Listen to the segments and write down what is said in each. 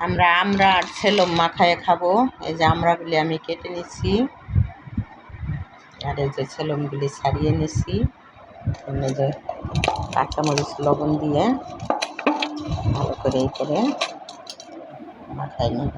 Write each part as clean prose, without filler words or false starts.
আমরা আর ছেলম মাখায় খাবো। এই যে আমড়াগুলি আমি কেটে নিছি, আর এই যে ছেলমগুলি ছাড়িয়ে নিছি। এই যে কাঁচামরিচ লবণ দিয়ে ভালো করে এই করে মাখায় নেব।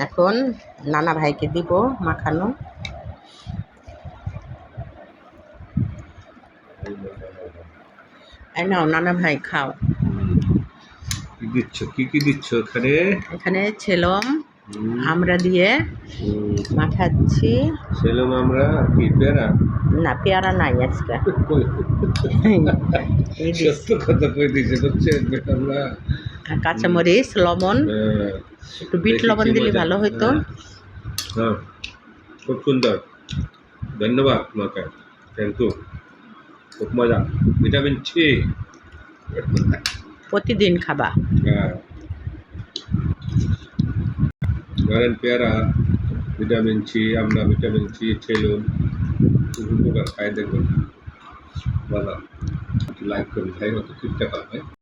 এখন নানা ভাইকে দিব মাখানো। নাও নানা ভাই খাও। কি দিচ্ছ, কি দিচ্ছ এখানে? এখানে ছেলম আমরা দিয়ে মাখাচ্ছি। ছেলম আমরা কি পেয়ারা? না, পেয়ারা নাই আজকে। সত্য কথা কই দিছে বুঝছেন আমরা। কাঁচামরিচ লবণ, একটু বিট লবণ দিলে ভালো হইতো। হ্যাঁ, খুব সুন্দর, ধন্যবাদ তোমাকে, থ্যাংক ইউ, খুব মজা। ভিটামিন সি প্রতিদিন খাবা। হ্যাঁ, ধরেন পেয়ারা ভিটামিন সি, আমরা ভিটামিন সি, ছেলুন উপকার খাই দেখবেন। ভালো, লাইক করুন, ভাই হয়তো ঠিক টাকা হয়।